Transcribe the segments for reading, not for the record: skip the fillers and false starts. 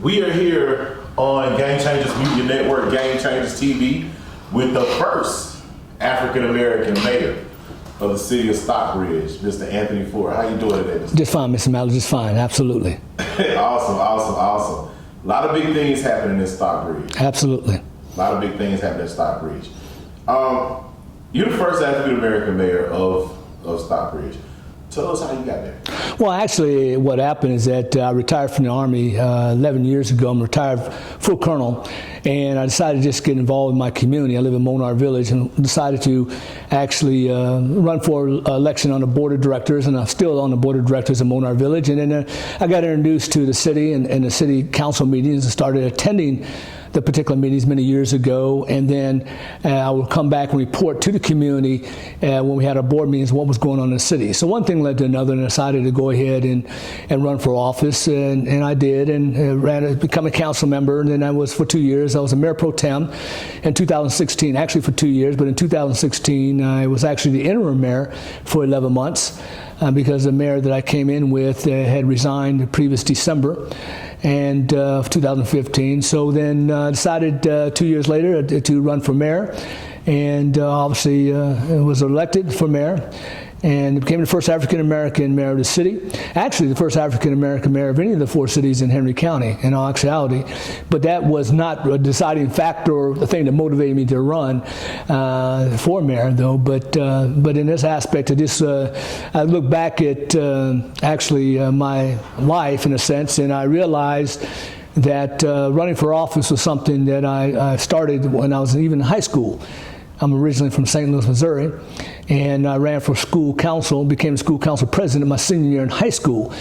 We are here on Game Changers Media Network, Game Changers TV, with the first African-American mayor of the city of Stockbridge, Mr. Anthony Ford. How you doing today, Mr.? Just fine, Mr. Malley, just fine, absolutely. Awesome. A lot of big things happening in Stockbridge. Absolutely. A lot of big things happening in Stockbridge. You're the first African-American mayor of Stockbridge. Tell us how you got there. Well, actually, what happened is that I retired from the Army 11 years ago. I'm retired full colonel, and I decided to just get involved in my community. I live in Monarch Village, and decided to actually run for election on the board of directors, and I'm still on the board of directors of Monarch Village. And then I got introduced to the city and the city council meetings and started attending the particular meetings many years ago, and then I would come back and report to the community when we had our board meetings what was going on in the city. So one thing led to another, and I decided to go ahead and run for office, and I did, and become a council member. And then I was for 2 years. I was a mayor pro tem in 2016, actually for 2 years, but in 2016 I was actually the interim mayor for 11 months because the mayor that I came in with had resigned the previous December and of 2015. So then decided 2 years later to run for mayor, and obviously was elected for mayor and became the first African-American mayor of the city. Actually, the first African-American mayor of any of the 4 cities in Henry County, in all actuality. But that was not a deciding factor or the thing that motivated me to run for mayor, though. But in this aspect, I look back at actually my life, in a sense, and I realized that running for office was something that I started when I was even in high school. I'm originally from St. Louis, Missouri, and I ran for school council, became school council president my senior year in high school,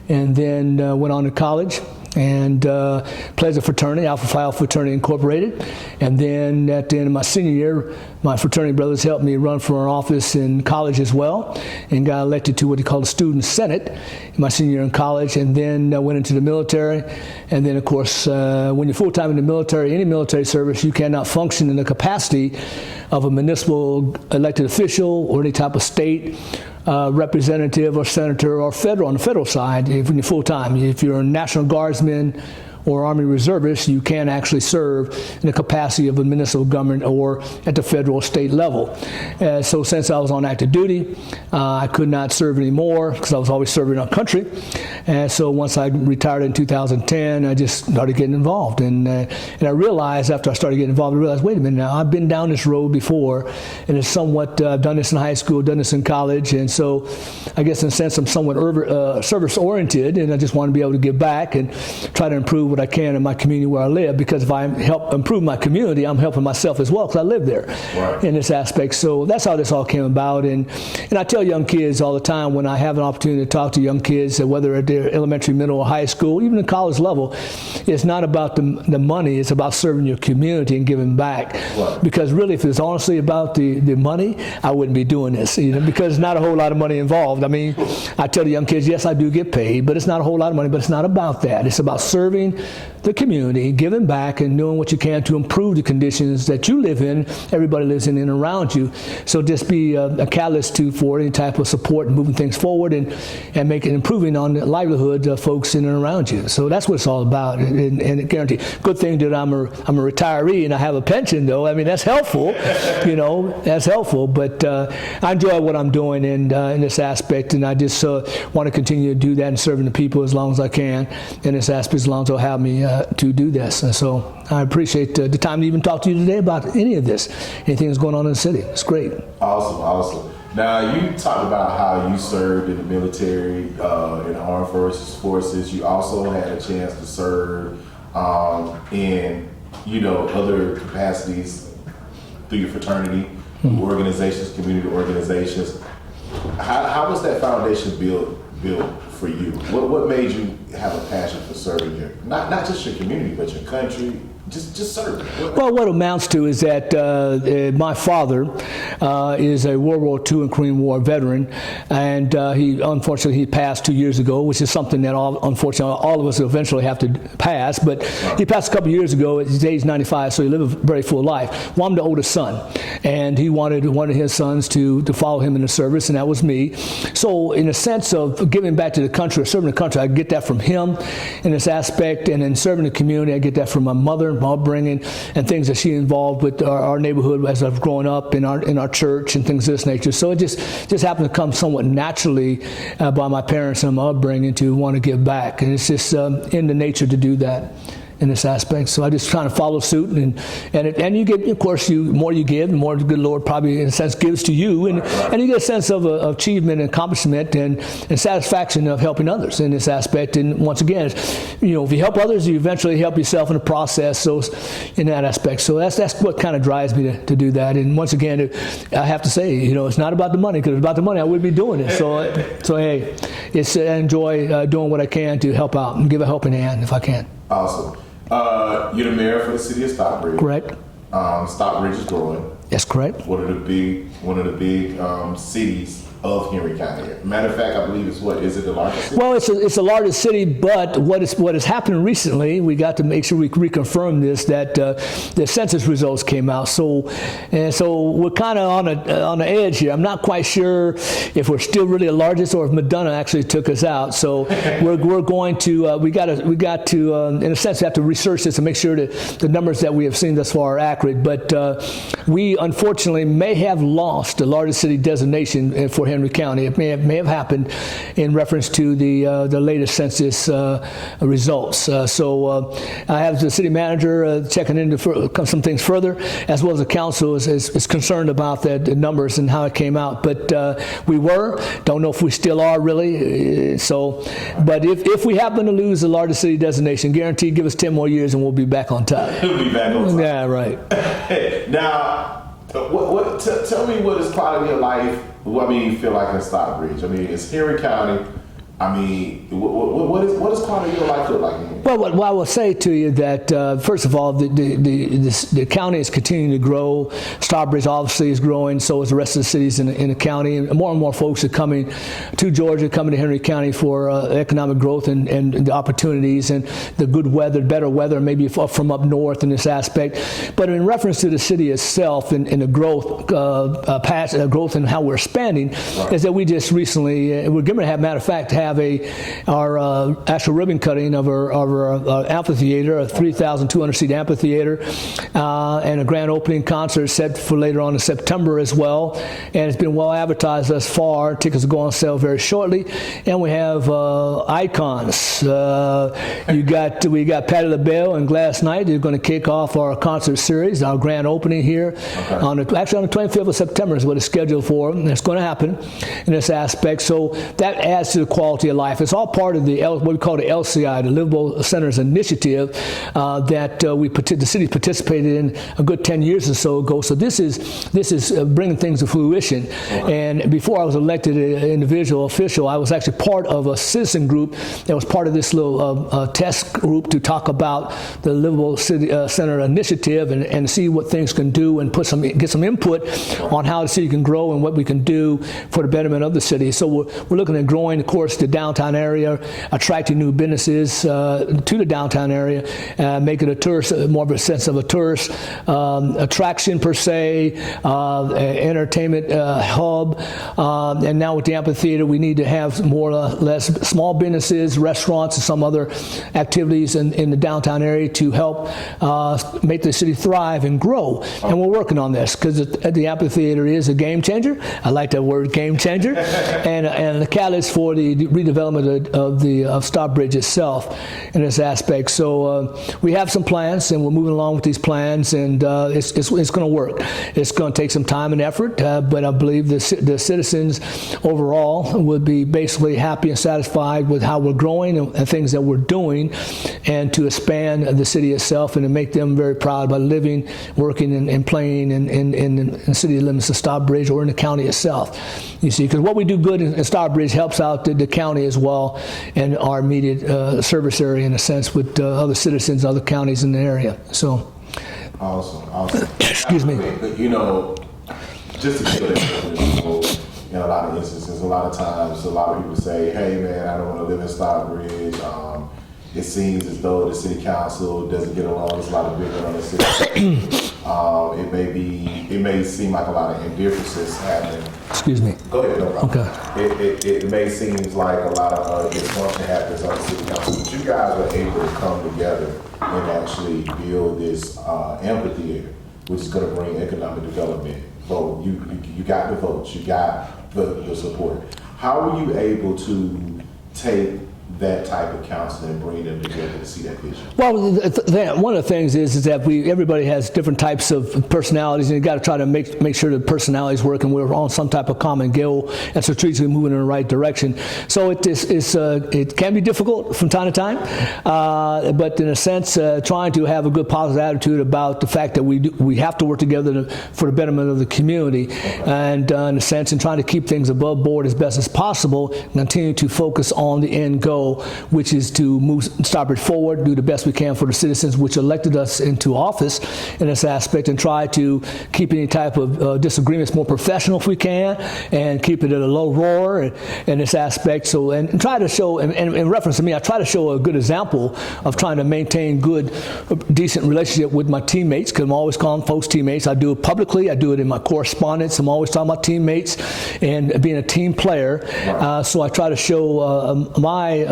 and then went on to college and pledged a fraternity, Alpha Phi Alpha Fraternity Incorporated. And then at the end of my senior year, my fraternity brothers helped me run for an office in college as well, and got elected to what they call the Student Senate in my senior year in college, and then went into the military. And then, of course, when you're full-time in the military, any military service, you cannot function in the capacity of a municipal elected official or any type of state representative or senator or federal, on the federal side, if you're full-time. If you're a National Guardsman or Army Reservist, you can actually serve in the capacity of a municipal government or at the federal or state level. So since I was on active duty, I could not serve anymore because I was always serving our country. And so once I retired in 2010, I just started getting involved. And I realized after I started getting involved, wait a minute now, I've been down this road before, and it's somewhat, I've done this in high school, done this in college, and so I guess in a sense I'm somewhat service-oriented, and I just want to be able to give back and try to improve what I can in my community where I live, because if I help improve my community, I'm helping myself as well, because I live there in this aspect. So that's how this all came about. And I tell young kids all the time when I have an opportunity to talk to young kids, whether at their elementary, middle, or high school, even the college level, it's not about the money, it's about serving your community and giving back. Because really, if it's honestly about the money, I wouldn't be doing this, because there's not a whole lot of money involved. I mean, I tell the young kids, yes, I do get paid, but it's not a whole lot of money, but it's not about that. It's about serving the community, giving back, and doing what you can to improve the conditions that you live in, everybody lives in and around you. So just be a catalyst for any type of support and moving things forward and improving on the livelihood of folks in and around you. So that's what it's all about, and guarantee. Good thing that I'm a retiree and I have a pension, though. I mean, that's helpful, that's helpful. But I enjoy what I'm doing in this aspect, and I just want to continue to do that and serving the people as long as I can in this aspect, as long as they'll have me to do this. And so I appreciate the time to even talk to you today about any of this, anything that's going on in the city. It's great. Awesome. Now, you talked about how you served in the military, in the armed forces. You also had a chance to serve in, other capacities through your fraternity, organizations, community organizations. How was that foundation built for you? What made you have a passion for serving not just your community, but your country? Just serve. Well, what it amounts to is that my father is a World War II and Korean War veteran, and he passed 2 years ago, which is something that unfortunately all of us eventually have to pass. But he passed a couple years ago. He's age 95, so he lived a very full life. Well, I'm the oldest son, and he wanted one of his sons to follow him in the service, and that was me. So in a sense of giving back to the country or serving the country, I get that from from him in this aspect, and in serving the community, I get that from my mother, my upbringing, and things that she involved with our neighborhood as I've grown up in our church and things of this nature. So it just happened to come somewhat naturally by my parents and my upbringing to want to give back, and it's just in the nature to do that in this aspect. So I just trying to follow suit, and you get, of course, more you give, the more the good Lord probably in a sense gives to you, and you get a sense of achievement and accomplishment and satisfaction of helping others in this aspect. And once again, if you help others, you eventually help yourself in the process. So in that aspect, so that's what kind of drives me to do that. And once again, I have to say, it's not about the money, because if it's about the money, I wouldn't be doing it. So hey, I enjoy doing what I can to help out and give a helping hand if I can. Awesome. You're the mayor for the city of Stockbridge. Correct. Stockbridge is growing. That's correct. One of the big cities of Henry County. Matter of fact, I believe is it the largest city? Well, it's the largest city, but what has happened recently, we got to make sure we reconfirm this, that the census results came out. So we're kind of on the edge here. I'm not quite sure if we're still really the largest or if Madonna actually took us out. So we're going to we got to in a sense have to research this and make sure that the numbers that we have seen thus far are accurate. But we unfortunately may have lost the largest city designation for Henry County. It may have happened in reference to the latest census results. So I have the city manager checking into some things further, as well as the council is concerned about the numbers and how it came out. But we don't know if we still are really. But if we happen to lose the largest city designation, guaranteed, give us 10 more years and we'll be back on top. We'll be back on top. Yeah, right. Now, tell me what is quality of life. What you feel like in Stockbridge? It's Henry County. What is quality of life look like? Well, I will say to you that first of all, the county is continuing to grow. Stockbridge obviously is growing, so is the rest of the cities in the county. And more folks are coming to Georgia, coming to Henry County for economic growth and the opportunities and the good weather, better weather, maybe from up north in this aspect. But in reference to the city itself and the growth, growth and how we're expanding, right, is that we just recently we're going to have, matter of fact, have our actual ribbon cutting of our amphitheater, a 3,200 seat amphitheater, and a grand opening concert set for later on in September as well. And it's been well advertised thus far. Tickets will go on sale very shortly. And we have icons. We got Patti LaBelle and Glass Knight. They're going to kick off our concert series, our grand opening here. Okay. On the 25th of September is what it's scheduled for. And it's going to happen in this aspect. So that adds to the quality of life. It's all part of what we call the LCI, the Livable Centers Initiative, that the city participated in a good 10 years or so ago. So this is bringing things to fruition. Okay. And before I was elected individual official, I was actually part of a citizen group that was part of this little test group to talk about the Livable City Center Initiative and see what things can do and get some input on how the city can grow and what we can do for the betterment of the city. So we're looking at growing, of course, the downtown area, attracting new businesses to the downtown area, make it more of a sense of a tourist attraction per se, entertainment hub, and now with the amphitheater, we need to have more or less small businesses, restaurants, and some other activities in the downtown area to help make the city thrive and grow. And we're working on this because the amphitheater is a game changer. I like that word, game changer, and the catalyst for the redevelopment of Stockbridge itself in this aspect. So we have some plans, and we're moving along with these plans, and it's going to work. It's going to take some time and effort, but I believe the citizens overall would be basically happy and satisfied with how we're growing and things that we're doing, and to expand the city itself and to make them very proud about living, working, and playing in the city limits of Stockbridge or in the county itself. You see, because what we do good in Stockbridge helps out the county as well and our immediate service area in a sense with other citizens, other counties in the area. So. Awesome. Excuse me. Just to put it in a lot of instances, a lot of times, a lot of people say, hey man, I don't want to live in Stockbridge. It seems as though the city council doesn't get along. There's a lot of big on the city. It may seem like a lot of indifferences happening. Excuse me. Go ahead, no problem. Okay. It may seem like a lot of dysfunction happens on the city council, but you guys were able to come together and actually build this amphitheater, which is going to bring economic development. So you got the votes, you got the support. How were you able to take that type of council and bring them together to see that vision? Well, one of the things is that everybody has different types of personalities, and you got to try to make sure the personalities work, and we're on some type of common goal and strategically moving in the right direction. So it can be difficult from time to time, but in a sense, trying to have a good positive attitude about the fact that we have to work together for the betterment of the community, and in a sense, and trying to keep things above board as best as possible, and continue to focus on the end goal, which is to move Stockbridge forward, do the best we can for the citizens which elected us into office in this aspect, and try to keep any type of disagreements more professional if we can, and keep it at a low roar in this aspect. So, and try to show, and in reference to me, I try to show a good example of trying to maintain good, decent relationship with my teammates, because I'm always calling folks teammates. I do it publicly, I do it in my correspondence. I'm always talking about teammates and being a team player. Right. So I try to show my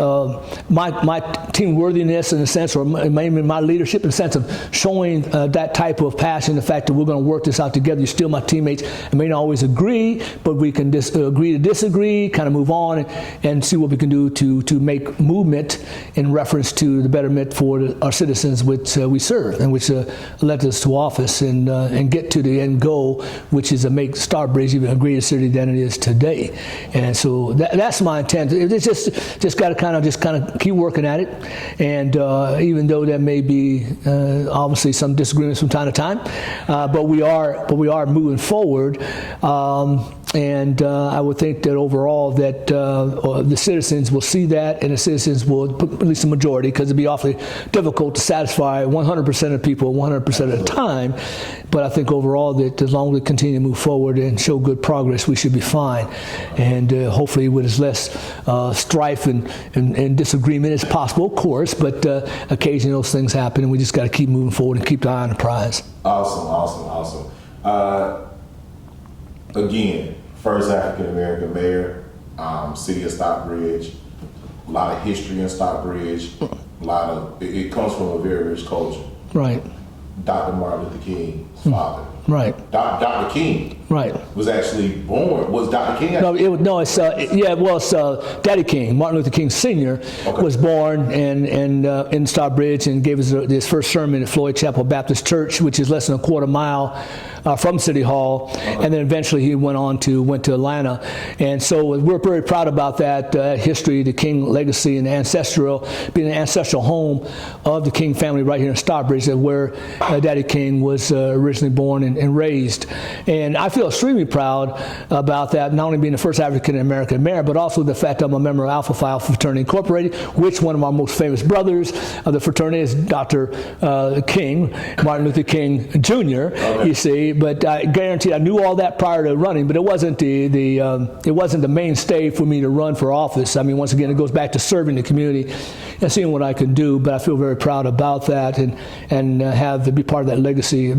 team worthiness in a sense, or maybe my leadership in the sense of showing that type of passion, the fact that we're going to work this out together. You're still my teammates. I may not always agree, but we can agree to disagree, kind of move on and see what we can do to make movement in reference to the betterment for our citizens which we serve and which elected us to office, and get to the end goal, which is to make Stockbridge even a greater city than it is today. And so that's my intent. It's just got to kind of keep working at it, and even though there may be obviously some disagreements from time to time, but we are moving forward, and I would think that overall that the citizens will see that, and the citizens will, at least the majority, because it'd be awfully difficult to satisfy 100% of people 100% of the time, but I think overall that as long as we continue to move forward and show good progress, we should be fine, and hopefully with as less strife and disagreement as possible, of course, but occasionally those things happen, and we just got to keep moving forward and keep the eye on the prize. Awesome. Again, first African American mayor, city of Stockbridge, a lot of history in Stockbridge, it comes from a very rich culture. Right. Dr. Martin Luther King's father. Right. Dr. King. Right. Was actually born. Was Dr. King? It's Daddy King, Martin Luther King Sr. was born in Stockbridge and gave his first sermon at Floyd Chapel Baptist Church, which is less than a quarter mile from City Hall, and then eventually he went to Atlanta, and so we're very proud about that history, the King legacy, and being an ancestral home of the King family right here in Stockbridge, where Daddy King was originally born and raised. And I feel extremely proud about that, not only being the first African American mayor, but also the fact that I'm a member of Alpha Phi Alpha Fraternity Incorporated, which one of our most famous brothers of the fraternity is Dr. King, Martin Luther King Jr. You see, but I guarantee I knew all that prior to running, but it wasn't the mainstay for me to run for office. I mean, once again, it goes back to serving the community and seeing what I can do. But I feel very proud about that, and have to be part of that legacy,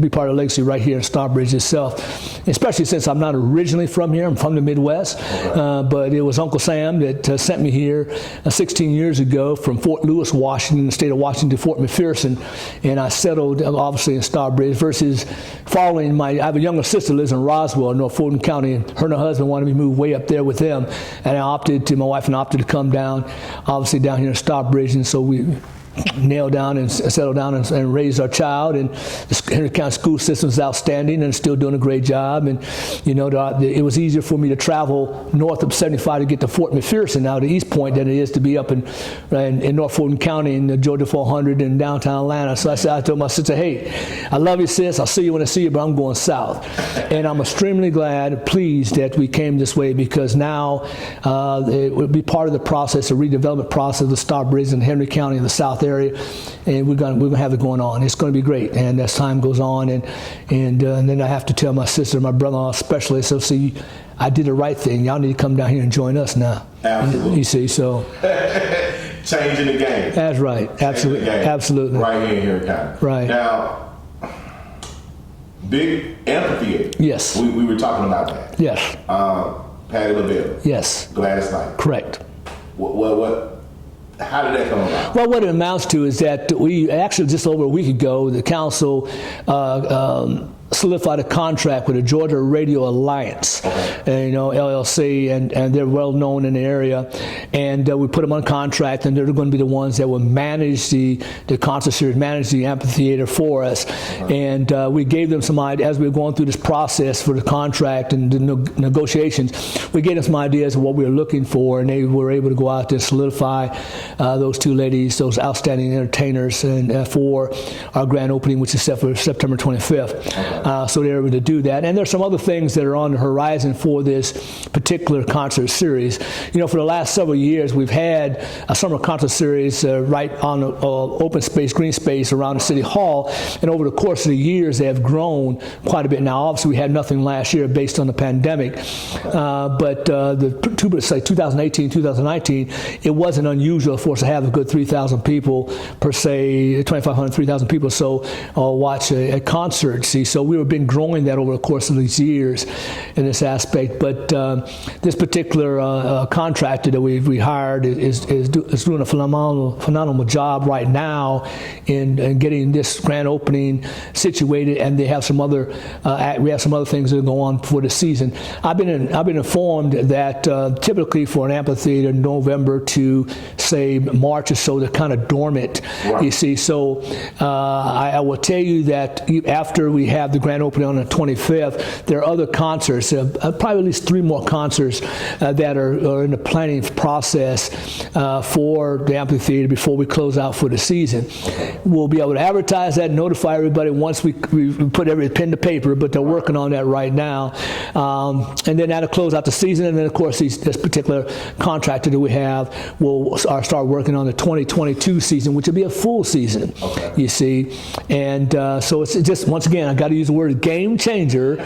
right here in Stockbridge itself. Especially since I'm not originally from here, I'm from the Midwest, but it was Uncle Sam that sent me here 16 years ago from Fort Lewis, Washington, the state of Washington, to Fort McPherson, and I settled obviously in Stockbridge. Versus following I have a younger sister who lives in Roswell, North Fulton County, and her and her husband wanted me to move way up there with them, and my wife opted to come down, obviously down here in Stockbridge, and so we nailed down and settled down and raised our child. And the Henry County school system is outstanding and still doing a great job. And it was easier for me to travel north of 75 to get to Fort McPherson, now to East Point, than it is to be up in North Fulton County in the Georgia 400 in downtown Atlanta. So I told my sister, hey, I love you, sis. I'll see you when I see you, but I'm going south. And I'm extremely pleased that we came this way, because now it will be part of the process, the redevelopment process of the Stockbridge and Henry County in the South area, and we're gonna have it going on. It's going to be great, and as time goes on, and then I have to tell my sister, my brother-in-law especially, so see, I did the right thing. Y'all need to come down here and join us now. Absolutely. You see, so changing the game. That's right. Absolutely. Absolutely. Right here in Henry County. Right. Now, Big amphitheater. Yes. We were talking about that. Yes. Patty LaBelle. Yes. Gladys Knight. Correct. What? How did that come about? Well, what it amounts to is that we actually just over a week ago, the council solidified a contract with the Georgia Radio Alliance, LLC, and they're well known in the area. And we put them on contract, and they're going to be the ones that will manage the concert series, manage the amphitheater for us. And we gave them some ideas as we were going through this process for the contract and the negotiations. We gave them some ideas of what we were looking for, and they were able to go out there and solidify those two ladies, those outstanding entertainers, and for our grand opening, which is set for September 25th. So they're able to do that. And there's some other things that are on the horizon for this particular concert series. For the last several years, we've had a summer concert series right on open space, green space around the City Hall. And over the course of the years, they have grown quite a bit. Now, obviously, we had nothing last year based on the pandemic. But the 2018, 2019, it wasn't unusual for us to have a good 3,000 people per se, 2,500, 3,000 people so watch a concert. See, so we've been growing that over the course of these years in this aspect. But this particular contractor that we hired is doing a phenomenal job right now in getting this grand opening situated, and they have some other we have some other things that go on for the season. I've been informed that typically for an amphitheater, November to say March or so, they're kind of dormant. Right. You see, so I will tell you that after we have the grand opening on the 25th, there are other concerts, probably at least 3 more concerts that are in the planning process for the amphitheater before we close out for the season. We'll be able to advertise that, notify everybody once we put every pen to paper, but they're working on that right now. And then that'll close out the season, and then of course this particular contractor that we have will start working on the 2022 season, which will be a full season, you see. And so it's just, once again, I got to use the word game changer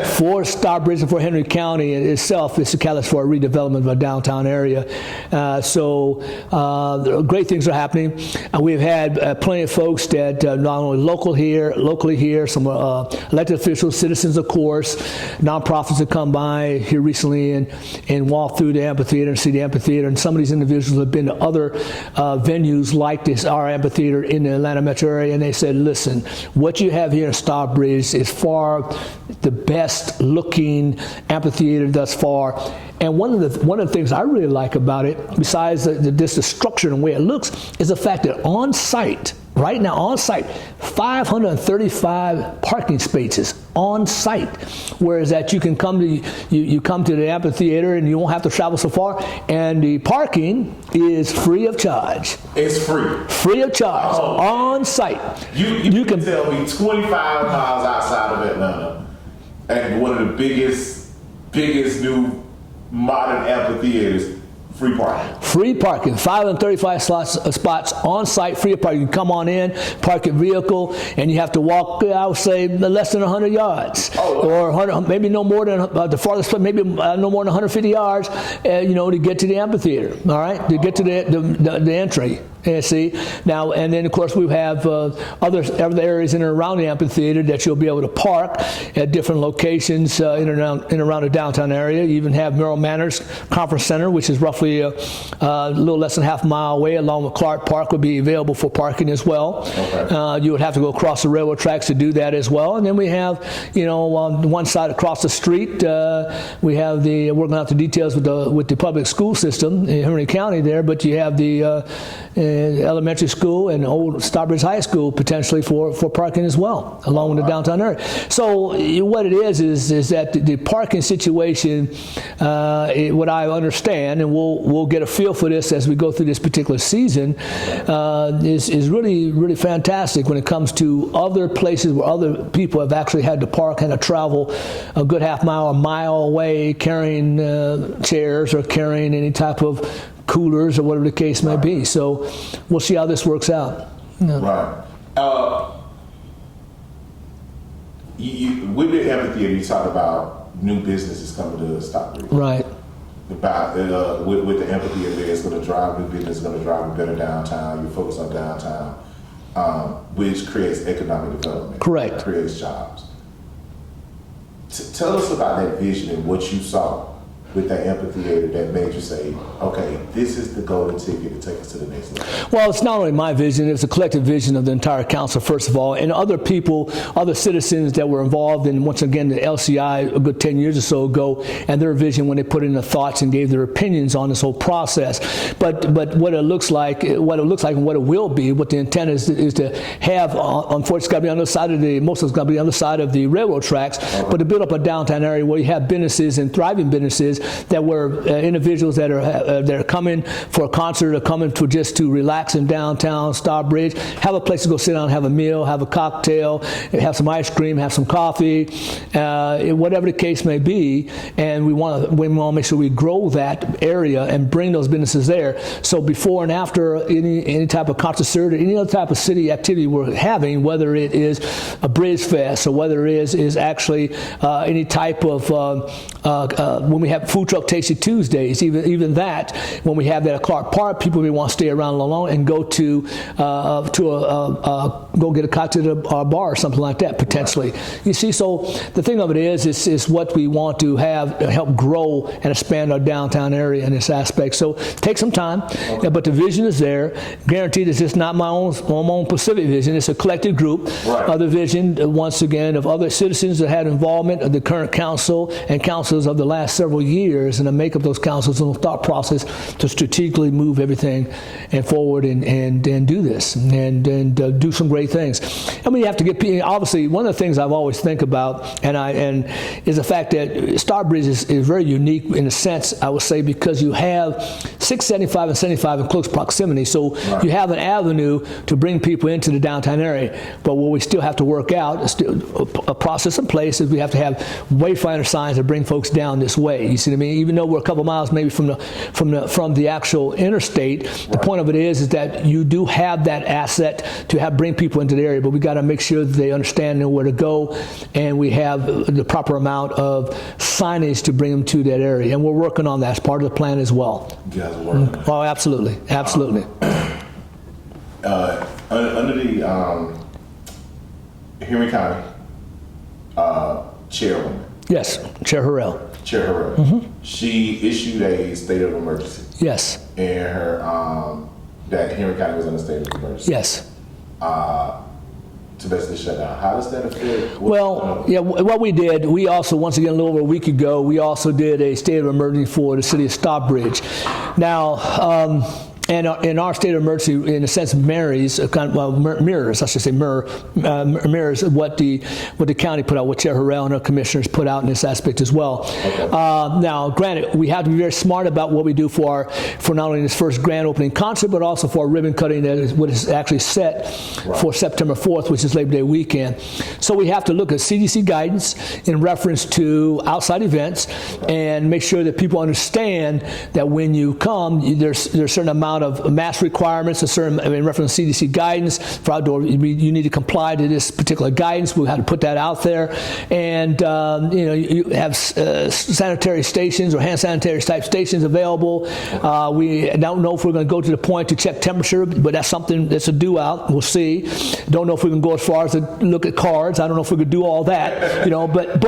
for Stockbridge and for Henry County itself. It's a catalyst for a redevelopment of our downtown area. So great things are happening. We've had plenty of folks that not only locally here, some elected officials, citizens, of course, nonprofits that come by here recently and walk through the amphitheater and see the amphitheater. And some of these individuals have been to other venues like this, our amphitheater in the Atlanta metro area, and they said, listen, what you have here in Stockbridge is far the best looking amphitheater thus far. And one of the things I really like about it, besides the structure and the way it looks, is the fact that on site, right now on site, 535 parking spaces on site. Whereas that you can come to the amphitheater and you won't have to travel so far, and the parking is free of charge. It's free of charge on site. You can tell me 25 miles outside of Atlanta, and one of the biggest new modern amphitheaters, free parking. Free parking, 535 spots on site, free of parking. You can come on in, park your vehicle, and you have to walk, I would say, less than 100 yards. Or 100, maybe no more than the farthest place, maybe no more than 150 yards, to get to the amphitheater, all right? To get to the entry. See now, and then of course we have other areas in and around the amphitheater that you'll be able to park at different locations in and around the downtown area. You even have Merrill Manors Conference Center, which is roughly a little less than half a mile away, along with Clark Park, would be available for parking as well. You would have to go across the railroad tracks to do that as well. And then we have, on one side across the street, we have working out the details with the public school system in Henry County there, but you have the elementary school and old Stockbridge High School potentially for parking as well, along with the downtown area. So what it is that the parking situation, what I understand, and we'll get a feel for this as we go through this particular season, is really, really fantastic when it comes to other places where other people have actually had to park and to travel a good half mile, a mile away, carrying chairs or carrying any type of coolers or whatever the case may be. So we'll see how this works out. Right. With the amphitheater, you talk about new businesses coming to Stockbridge. Right. About with the amphitheater there, it's going to drive new business, it's going to drive a better downtown. You focus on downtown, which creates economic development. Correct. Creates jobs. Tell us about that vision and what you saw with that amphitheater that made you say, okay, this is the golden ticket to take us to the next level. Well, it's not only my vision, it's a collective vision of the entire council, first of all, and other people, other citizens that were involved in, once again, the LCI a good 10 years or so ago, and their vision when they put in their thoughts and gave their opinions on this whole process. But what it looks like and what it will be, what the intent is to have, unfortunately, it's got to be on the side of most of it's got to be on the side of the railroad tracks, but to build up a downtown area where you have businesses and thriving businesses that were individuals that are coming for a concert or coming to relax in downtown Stockbridge, have a place to go sit down, have a meal, have a cocktail, have some ice cream, have some coffee, whatever the case may be. And we want to make sure we grow that area and bring those businesses there. So before and after any type of concert or any other type of city activity we're having, whether it is a Bridge Fest or whether it is actually any type of when we have food truck tasty Tuesdays, even that, when we have that at Clark Park, people may want to stay around alone and go go get a cocktail at a bar or something like that potentially. Right. You see, so the thing of it is what we want to help grow and expand our downtown area in this aspect. So take some time, but the vision is there. Guaranteed, it's just not my own Pacific vision. It's a collective group. Right. Other vision, once again, of other citizens that had involvement of the current council and councils of the last several years, and to make up those councils and the thought process to strategically move everything and forward and do this and do some great things. I mean, you have to get people. Obviously, one of the things I've always think about and is the fact that Stockbridge is very unique in a sense, I would say, because you have 675 and 75 in close proximity. So right. You have an avenue to bring people into the downtown area. But what we still have to work out is still a process in place is we have to have wayfinder signs that bring folks down this way. You see what I mean? Even though we're a couple miles maybe from the actual interstate, right. The point of it is that you do have that asset to bring people into the area, but we got to make sure that they understand where to go, and we have the proper amount of signage to bring them to that area, and we're working on that as part of the plan as well. You guys are working on it. Oh, absolutely. Under the Henry County chairwoman. Yes, Chair Harrell. Mm-hmm. She issued a state of emergency. Yes. And her that Henry County was in a state of emergency. Yes. To basically shut down. How does that affect? What we did, we also, once again, a little over a week ago, we also did a state of emergency for the city of Stockbridge. Now, and in our state of emergency, in a sense, mirrors what the county put out, what Chair Harrell and our commissioners put out in this aspect as well. Okay. Now, granted, we have to be very smart about what we do for not only this first grand opening concert, but also for our ribbon cutting that is what is actually set right. for September 4th, which is Labor Day weekend. So we have to look at CDC guidance in reference to outside events and make sure that people understand that when you come, there's a certain amount of mask requirements, in reference to CDC guidance for outdoor. You need to comply to this particular guidance. We have to put that out there, and you have sanitary stations or hand sanitary type stations available. We don't know if we're going to go to the point to check temperature, but that's something that's a due out. We'll see. Don't know if we can go as far as to look at cards. I don't know if we could do all that, But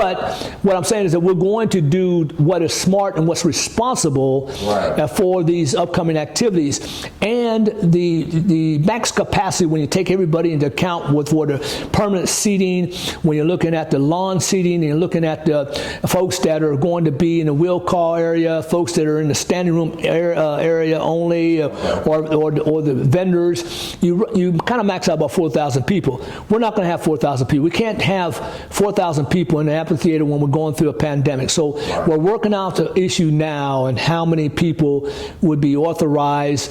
what I'm saying is that we're going to do what is smart and what's responsible right. For these upcoming activities. And the max capacity, when you take everybody into account for the permanent seating, when you're looking at the lawn seating, and you're looking at the folks that are going to be in the wheel call area, folks that are in the standing room area only, or the vendors, you kind of max out about 4,000 people. We're not going to have 4,000 people. We can't have 4,000 people in the amphitheater when we're going through a pandemic. So we're working out the issue now and how many people would be authorized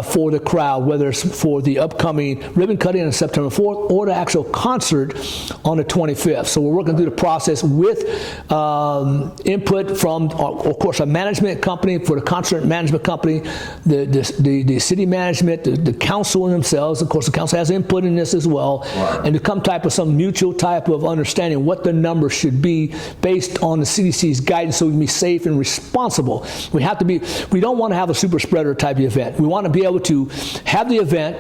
for the crowd, whether it's for the upcoming ribbon cutting on September 4th or the actual concert on the 25th. So we're working through the process with input from, of course, a management company, for the concert management company, the city management, the council themselves. Of course, the council has input in this as well, right. And to come type of some mutual type of understanding what the numbers should be based on the CDC's guidance, so we can be safe and responsible. We don't want to have a super spreader type of event. event. We want to be able to have the event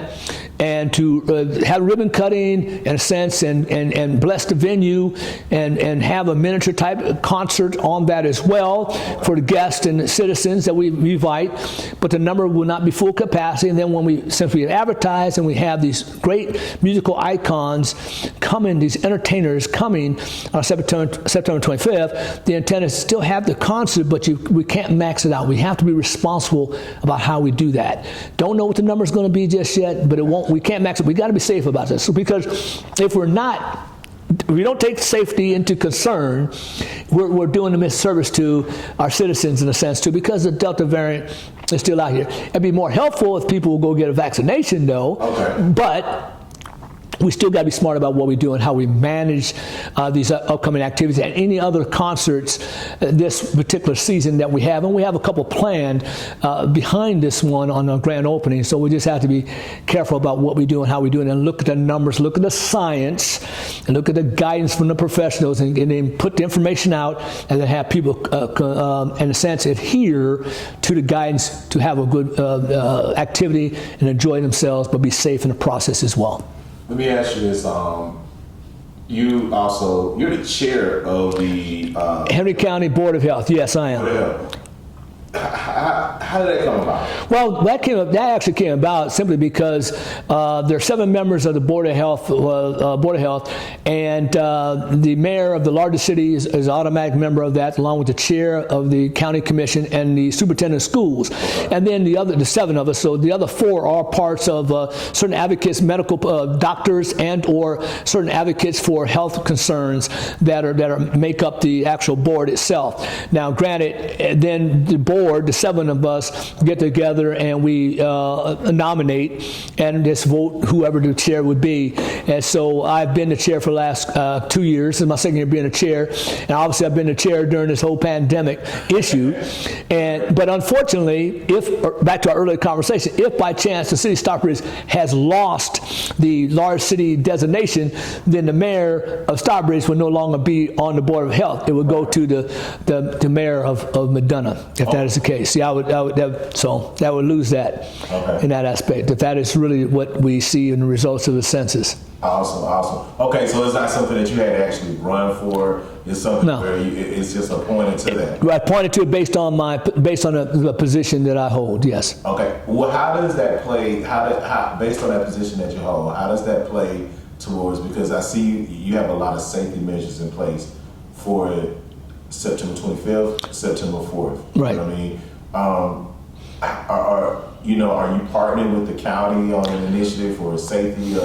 and to have ribbon cutting in a sense and bless the venue and have a miniature type concert on that as well for the guests and the citizens that we invite, but the number will not be full capacity. And then since we advertise and we have these great musical icons coming, these entertainers coming on September 25th, the intent is to still have the concert, but we can't max it out. We have to be responsible about how we do that. Don't know what the number is going to be just yet, but we can't max it. We got to be safe about this, because if we don't take safety into concern, we're doing a misservice to our citizens in a sense too, because the Delta variant is still out here. It'd be more helpful if people will go get a vaccination though, but we still got to be smart about what we do and how we manage these upcoming activities and any other concerts this particular season that we have. And we have a couple planned behind this one on the grand opening. So we just have to be careful about what we do and how we do it, and look at the numbers, look at the science, and look at the guidance from the professionals, and then put the information out, and then have people, in a sense, adhere to the guidance to have a good activity and enjoy themselves, but be safe in the process as well. Let me ask you this. You're the chair of the Henry County Board of Health. Yes, I am. Board of Health. How did that come about? Well, that actually came about simply because there are 7 members of the Board of Health, and the mayor of the largest city is an automatic member of that, along with the chair of the county commission and the superintendent of schools. And then the 7 of us, so the other 4 are parts of certain advocates, medical doctors, and or certain advocates for health concerns that make up the actual board itself. Now, granted, then the board, the 7 of us, get together and we nominate and just vote whoever the chair would be. And so I've been the chair for the last 2 years. This is my second year being a chair, and obviously I've been the chair during this whole pandemic issue. But unfortunately, back to our earlier conversation, if by chance the city of Stockbridge has lost the large city designation, then the mayor of Stockbridge would no longer be on the Board of Health. It would go to the mayor of McDonough, if that is the case. Yeah, that would lose that in that aspect. If that is really what we see in the results of the census. Awesome. Okay, so it's not something that you had to actually run for. It's something where it's just appointed to that. I pointed to it based on the position that I hold. Yes. Okay. Well, how does that play? Based on that position that you hold, how does that play towards? Because I see you have a lot of safety measures in place for September 25th, September 4th. Right. You know what I mean? Are you partnering with the county on an initiative for safety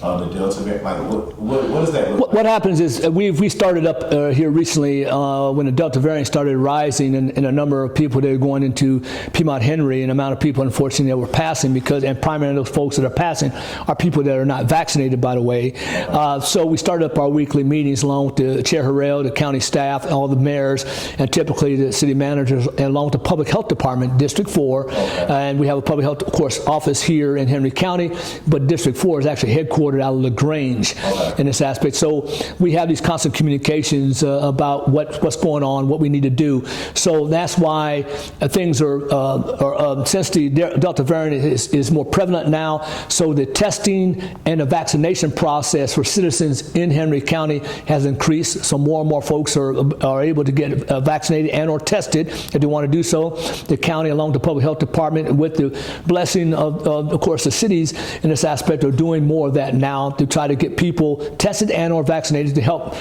on the Delta variant? Like, what does that look like? What happens is we started up here recently when the Delta variant started rising, and a number of people that are going into Piedmont Henry, and the amount of people, unfortunately, that were passing, and primarily those folks that are passing are people that are not vaccinated, by the way. So we started up our weekly meetings along with the Chair Harrell, the county staff, all the mayors, and typically the city managers, and along with the Public Health Department, District 4. And we have a public health, of course, office here in Henry County, but District 4 is actually headquartered out of LaGrange in this aspect. So we have these constant communications about what's going on, what we need to do. So that's why things are since the Delta variant is more prevalent now, so the testing and the vaccination process for citizens in Henry County has increased. So more and more folks are able to get vaccinated and or tested if they want to do so. The county, along with the Public Health Department, with the blessing of course, the cities in this aspect, are doing more of that now to try to get people tested and or vaccinated to help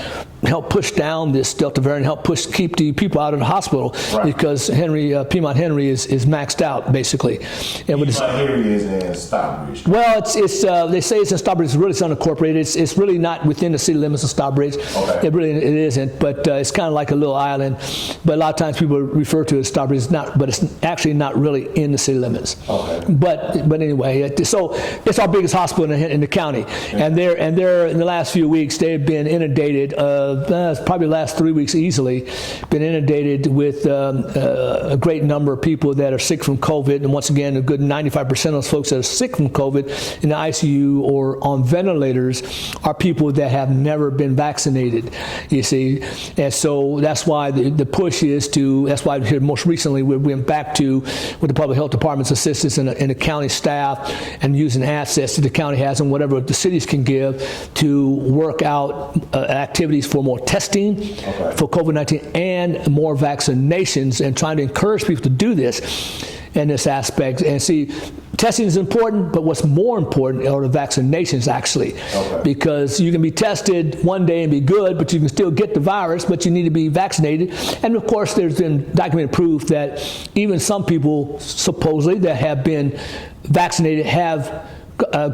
push down this Delta variant, keep the people out of the hospital, because Piedmont Henry is maxed out, basically. Piedmont Henry is in Stockbridge. Well, they say it's in Stockbridge. It's really unincorporated. It's really not within the city limits of Stockbridge. It isn't, but it's kind of like a little island. But a lot of times people refer to it as Stockbridge. But it's actually not really in the city limits. But anyway, so it's our biggest hospital in the county, and they're in the last few weeks they've been inundated probably the last 3 weeks easily, been inundated with a great number of people that are sick from COVID. And once again, a good 95% of those folks that are sick from COVID in the ICU or on ventilators are people that have never been vaccinated, you see. And so that's why the push is that's why here most recently we went back to with the public health department's assistance and the county staff and using assets that the county has and whatever the cities can give to work out activities for more testing for COVID-19 and more vaccinations, and trying to encourage people to do this in this aspect. And see, testing is important, but what's more important are the vaccinations, actually. Because you can be tested one day and be good, but you can still get the virus, but you need to be vaccinated. And of course, there's been documented proof that even some people, supposedly, that have been vaccinated have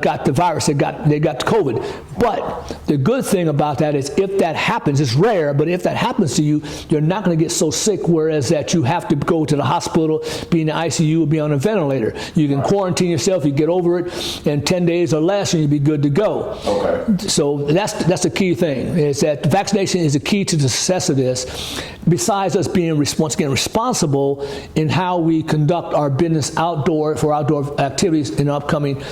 got the virus, they got COVID. But the good thing about that is if that happens, it's rare, but if that happens to you, you're not going to get so sick, whereas that you have to go to the hospital, be in the ICU, or be on a ventilator. You can quarantine yourself, you get over it in 10 days or less, and you'll be good to go. So that's the key thing, is that vaccination is the key to the success of this, besides us being once again responsible in how we conduct our business for outdoor activities in upcoming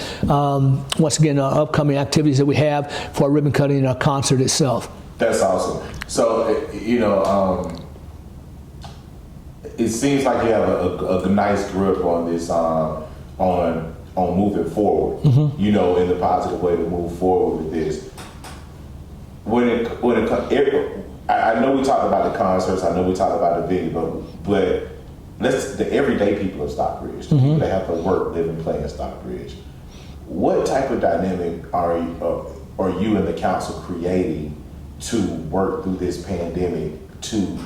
upcoming activities that we have for our ribbon cutting and our concert itself. That's awesome. So, it seems like you have a nice grip on this, on moving forward, in the positive way to move forward with this. I know we talked about the concerts, I know we talked about the video, but the everyday people of Stockbridge, the people that have to work, live, and play in Stockbridge. What type of dynamic are you and the council creating to work through this pandemic to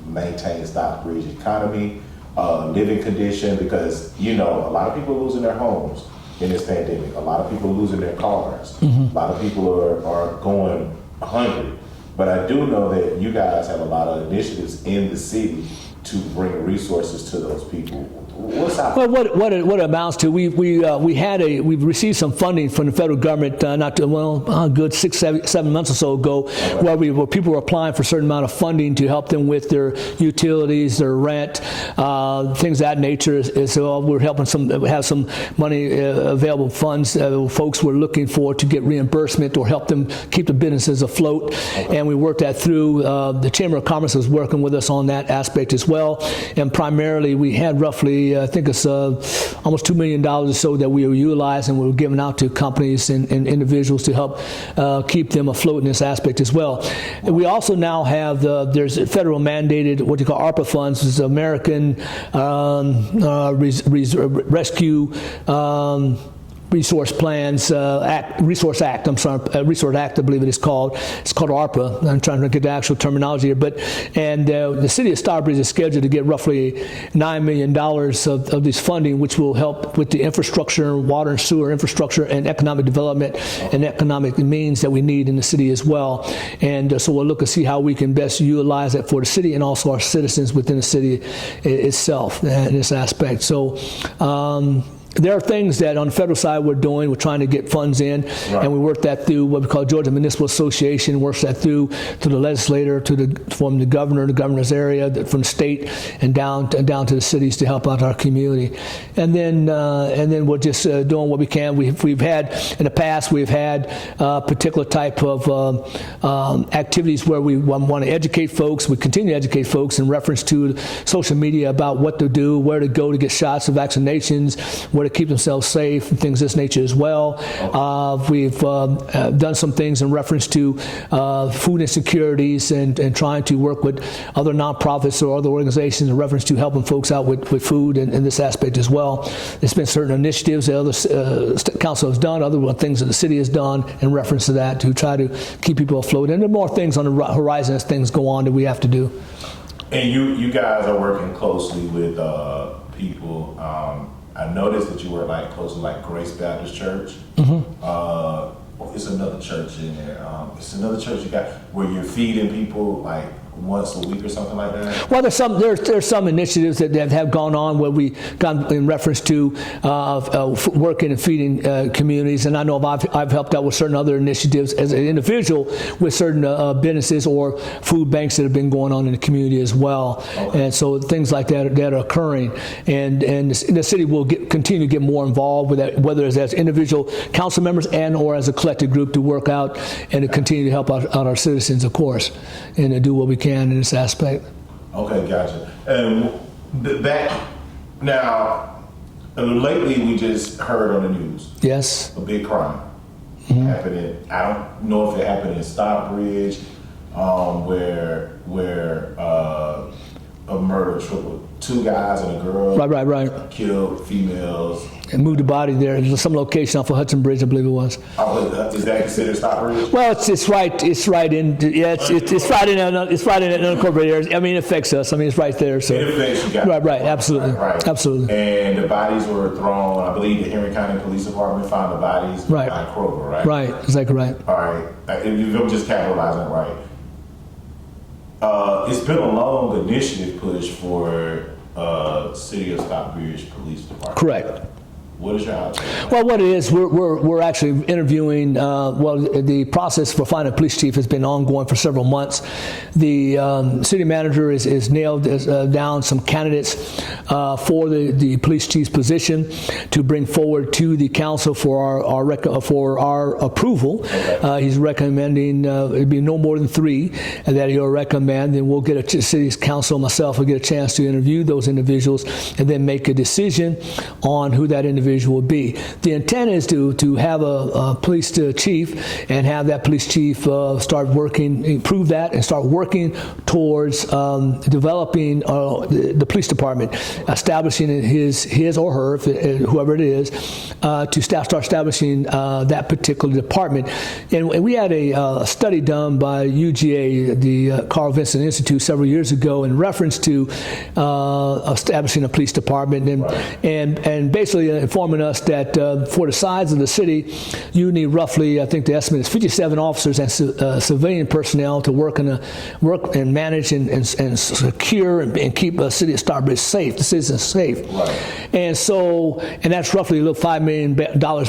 maintain Stockbridge economy, living condition? Because a lot of people are losing their homes in this pandemic. A lot of people are losing their cars. A lot of people are going hungry. But I do know that you guys have a lot of initiatives in the city to bring resources to those people. What's happening? Well, what it amounts to, we've received some funding from the federal government good 6-7 months or so ago, where people were applying for a certain amount of funding to help them with their utilities, their rent, things of that nature. So we're helping have some money available funds folks were looking for to get reimbursement or help them keep the businesses afloat. And we worked that through. The Chamber of Commerce was working with us on that aspect as well. And primarily, we had roughly, I think it's almost $2 million or so that we were utilizing. We were giving out to companies and individuals to help keep them afloat in this aspect as well. And we also now have there's federal mandated what you call ARPA funds, this is American Rescue Resource Plans Resource Act, I believe it is called. It's called ARPA. I'm trying to get the actual terminology here. The city of Stockbridge is scheduled to get roughly $9 million of this funding, which will help with the infrastructure, water and sewer infrastructure, and economic development and economic means that we need in the city as well. And so we'll look and see how we can best utilize that for the city and also our citizens within the city itself in this aspect. So there are things that on the federal side we're doing. We're trying to get funds in, and we work that through what we call Georgia Municipal Association, works that through to the legislator, from the governor, the governor's area, from the state, and down to the cities to help out our community. And then we're just doing what we can. We've had in the past particular type of activities where we want to educate folks. We continue to educate folks in reference to social media about what to do, where to go to get shots of vaccinations, where to keep themselves safe, and things of this nature as well. We've done some things in reference to food insecurities and trying to work with other nonprofits or other organizations in reference to helping folks out with food and this aspect as well. There's been certain initiatives that other council has done, other things that the city has done in reference to that to try to keep people afloat. And there are more things on the horizon as things go on that we have to do. And you guys are working closely with people. I noticed that you were close to Grace Baptist Church. It's another church in there. It's another church you got where you're feeding people once a week or something like that? Well, there's some initiatives that have gone on where we got in reference to working and feeding communities, and I know I've helped out with certain other initiatives as an individual with certain businesses or food banks that have been going on in the community as well. Okay. And so things like that are occurring, and the city will continue to get more involved with that, whether it's as individual council members and or as a collective group to work out and to continue to help out our citizens, of course, and to do what we can in this aspect. Okay, gotcha. And lately we just heard on the news. Yes. A big crime happening. I don't know if it happened in Stockbridge, where a murder tripled. 2 guys and a girl. Right. Killed females. And moved the body there. There's some location off of Hudson Bridge, I believe it was. Is that considered Stockbridge? Well, it's right in right in that unincorporated area. I mean, it affects us. I mean, it's right there. So it affects you guys. Right, absolutely. Right. Absolutely. And the bodies were thrown. I believe the Henry County Police Department found the bodies behind Kroger, right? Right, exactly right. All right. If I'm just capitalizing it right. It's been a long initiative push for City of Stockbridge Police Department. Correct. What is your outcome? Well, what it is, we're actually interviewing. The process for finding a police chief has been ongoing for several months. The city manager is nailed down some candidates for the police chief's position to bring forward to the council for our approval. Okay. He's recommending it'd be no more than 3 that he'll recommend. Then we'll get a city's council, myself, will get a chance to interview those individuals and then make a decision on who that individual would be. The intent is to have a police chief and have that police chief start working, improve that, and start working towards developing the police department, establishing his or her, whoever it is, to start establishing that particular department. And we had a study done by UGA, the Carl Vinson Institute, several years ago in reference to establishing a police department, and basically informing us that for the size of the city, you need roughly, I think the estimate is 57 officers and civilian personnel to work and manage and secure and keep the city of Stockbridge safe, the citizens safe. Right. And that's roughly $5 million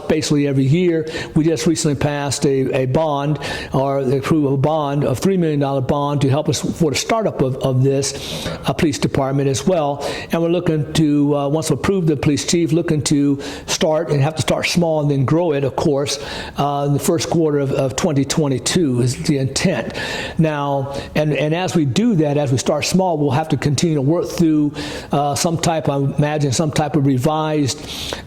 basically every year. We just recently passed a bond, or approve a bond of $3 million bond to help us for the startup of this police department as well. And we're looking to, once we approve the police chief, looking to start and have to start small and then grow it, of course, in the first quarter of 2022 is the intent. Now, and as we do that, as we start small, we'll have to continue to work through some type of revised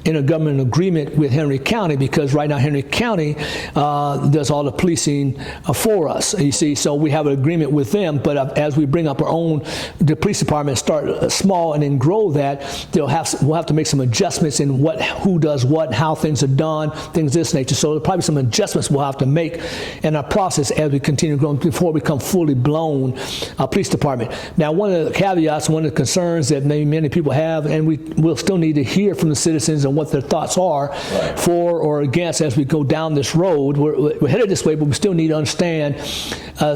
intergovernmental agreement with Henry County, because right now Henry County does all the policing for us, you see, so we have an agreement with them, but as we bring up the police department, start small and then grow that, we'll have to make some adjustments in who does what, how things are done, things of this nature. So there'll probably be some adjustments we'll have to make in our process as we continue growing before we become fully blown police department. Now, one of the caveats, one of the concerns that maybe many people have, and we will still need to hear from the citizens and what their thoughts are for or against as we go down this road. We're headed this way, but we still need to understand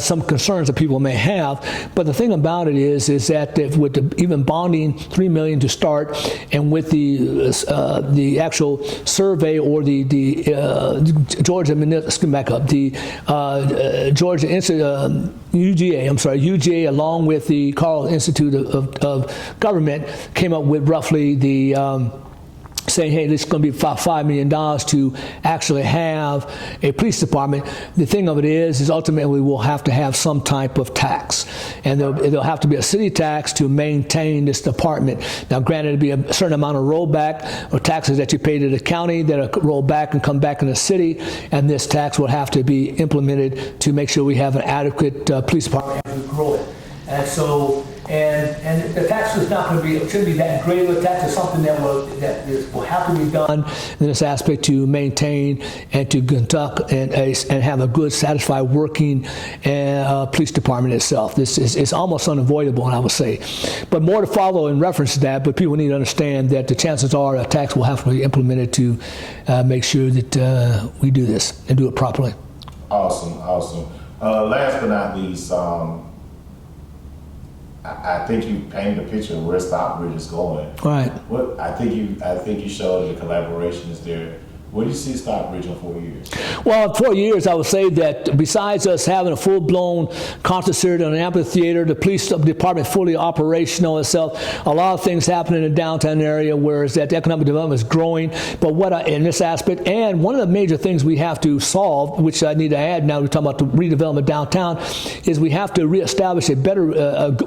some concerns that people may have. But the thing about it is that with even bonding $3 million to start, and with the actual survey or the Georgia, UGA, along with the Carl Institute of Government, came up with roughly the saying, hey, this is going to be $5 million to actually have a police department. The thing of it is ultimately we'll have to have some type of tax, and there'll have to be a city tax to maintain this department. Now, granted, it'll be a certain amount of rollback or taxes that you pay to the county that are rolled back and come back in the city, and this tax will have to be implemented to make sure we have an adequate police department as we grow it. And so, and the tax is not going to be, it shouldn't be that great of a tax. It's something that will have to be done in this aspect to maintain and to conduct and have a good, satisfied working police department itself. This is almost unavoidable, I would say. But more to follow in reference to that, but people need to understand that the chances are a tax will have to be implemented to make sure that we do this and do it properly. Awesome. Last but not least, I think you painted a picture of where Stockbridge is going. Right. What I think you showed the collaboration is there. Where do you see Stockbridge in 4 years? Well, in 4 years, I would say that besides us having a full-blown concert series and an amphitheater, the police department fully operational itself, a lot of things happening in the downtown area, whereas that the economic development is growing. But in this aspect, and one of the major things we have to solve, which I need to add now, we're talking about the redevelopment downtown, is we have to reestablish a better,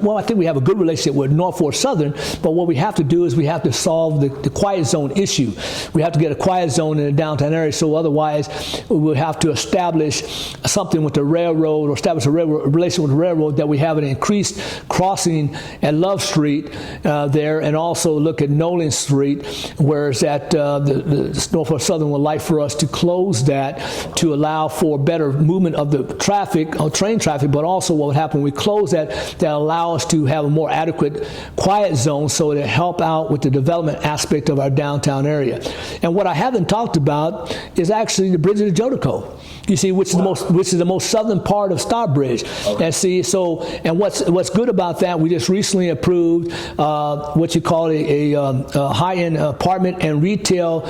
well, I think we have a good relationship with Norfolk Southern, but what we have to do is we have to solve the quiet zone issue. We have to get a quiet zone in the downtown area, so otherwise we would have to establish something with the railroad, or establish a relation with the railroad, that we have an increased crossing at Love Street there, and also look at Nolan Street, whereas that the Norfolk Southern would like for us to close that to allow for better movement of the traffic, train traffic, but also what would happen when we close that allow us to have a more adequate quiet zone, so to help out with the development aspect of our downtown area. And what I haven't talked about is actually the bridge of the Jotico. You see, which is the most southern part of Stockbridge. Okay. And see, so, and what's good about that, we just recently approved what you call a high-end apartment and retail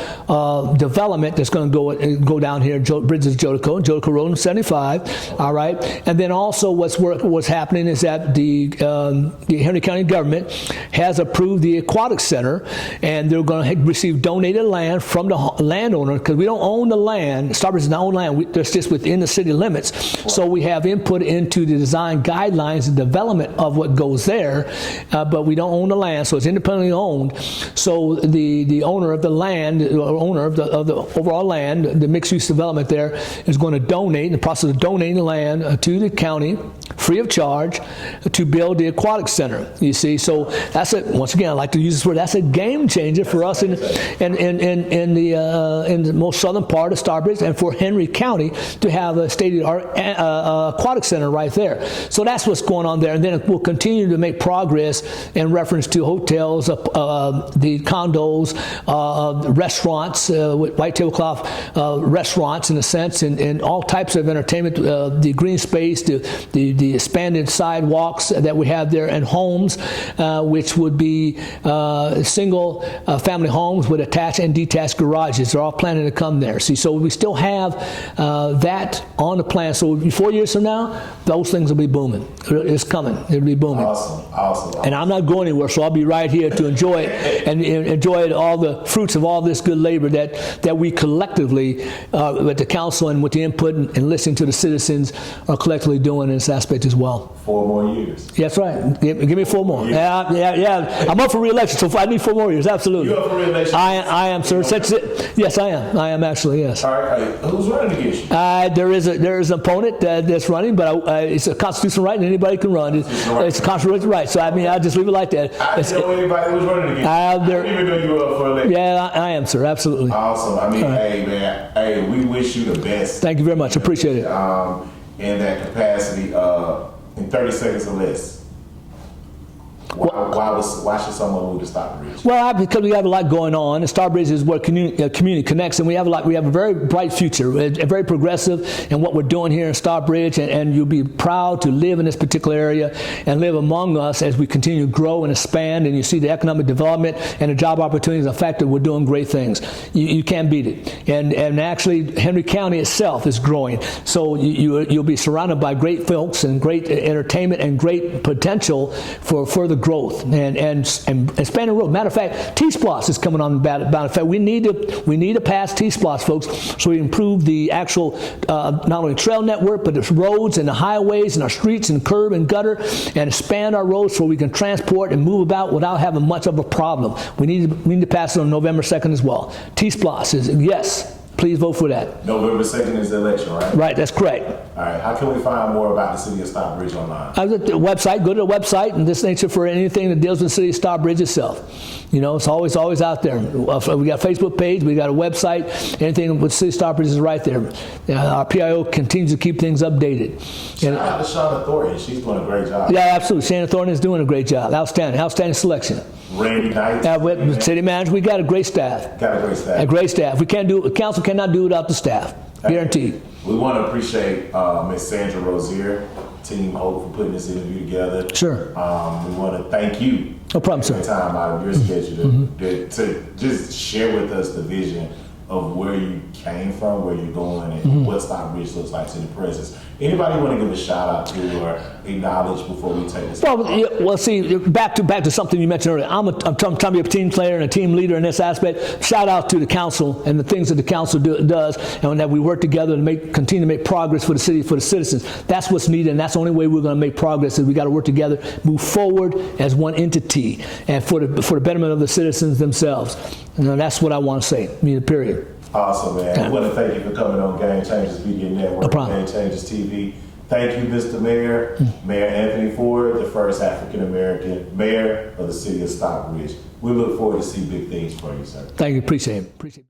development that's going to go down here, bridge of the Jotico Road and 75. All right, and then also what's happening is that the Henry County government has approved the aquatic center, and they're going to receive donated land from the landowner, because we don't own the land. Stockbridge is not own land. It's just within the city limits. Right. So we have input into the design guidelines and development of what goes there, but we don't own the land, so it's independently owned. So the owner of the land, or owner of the overall land, the mixed-use development there, is going to donate, in the process of donating the land to the county, free of charge, to build the aquatic center. You see, so that's once again, I like to use this word, that's a game changer for us in the most southern part of Stockbridge, and for Henry County to have a state-of-the-art aquatic center right there. So that's what's going on there, and then we'll continue to make progress in reference to hotels, the condos, restaurants, white tablecloth restaurants in a sense, and all types of entertainment, the green space, the expanded sidewalks that we have there, and homes, which would be single family homes with attached and detached garages. They're all planning to come there. See, so we still have that on the plan. So 4 years from now, those things will be booming. It's coming. It'll be booming. Awesome. And I'm not going anywhere, so I'll be right here to enjoy it and enjoy all the fruits of all this good labor that we collectively, with the council and with the input and listening to the citizens, are collectively doing in this aspect as well. 4 more years. That's right. Give me 4 more. Yeah. I'm up for re-election, so I need 4 more years. Absolutely. You up for re-election? I am, sir. Yes, I am. I am actually, yes. All right. Who's running against you? There is an opponent that's running, but it's a constitutional right, and anybody can run. It's a constitutional right. So I mean, I'll just leave it like that. I didn't know anybody who's running against you. I didn't even know you were up for election. Yeah, I am, sir. Absolutely. Awesome. I mean, hey, man. Hey, we wish you the best. Thank you very much. Appreciate it. In that capacity, in 30 seconds or less. Why should someone move to Stockbridge? Well, because we have a lot going on, and Stockbridge is where community connects, and we have a very bright future, very progressive in what we're doing here in Stockbridge, and you'll be proud to live in this particular area and live among us as we continue to grow and expand, and you see the economic development and the job opportunities. The fact that we're doing great things, you can't beat it. And actually, Henry County itself is growing, so you'll be surrounded by great folks and great entertainment and great potential for further growth and expanding the road. Matter of fact, T-Splosh is coming on the ballot. In fact, we need to pass T-Splosh, folks, so we improve the actual not only trail network, but the roads and the highways and our streets and curb and gutter, and expand our roads so we can transport and move about without having much of a problem. We need to pass it on November 2nd as well. T-Splosh is yes. Please vote for that. November 2nd is the election, right? Right, that's correct. All right, how can we find more about the City of Stockbridge online? I was at the website, go to the website, and this nature for anything that deals with the City of Stockbridge itself. You know, it's always out there. We got a Facebook page, we got a website, anything with the City of Stockbridge is right there. Our PIO continues to keep things updated. Shout out to Shawna Thornton, she's doing a great job. Yeah, absolutely. Shannon Thornton is doing a great job. Outstanding selection. Randy Knight. With city manager, we got a great staff. Got a great staff. A great staff. The council cannot do without the staff. Guaranteed. We want to appreciate Ms. Sandra Rozier, Team Hope, for putting this interview together. Sure. We want to thank you. No problem, sir. For time out of your schedule to just share with us the vision of where you came from, where you're going, and what Stockbridge looks like to the presence. Anybody want to give a shout out to or acknowledge before we take this? Well, see, back to something you mentioned earlier. I'm trying to be a team player and a team leader in this aspect. Shout out to the council and the things that the council does, and that we work together to continue to make progress for the city, for the citizens. That's what's needed, and that's the only way we're going to make progress. Is we got to work together, move forward as one entity, and for the betterment of the citizens themselves. And that's what I want to say. Period. Awesome, man. I want to thank you for coming on Game Changers Media Network, No problem. Game Changers TV. Thank you, Mr. Mayor, Mayor Anthony Ford, the first African-American mayor of the city of Stockbridge. We look forward to see big things for you, sir. Thank you. Appreciate it.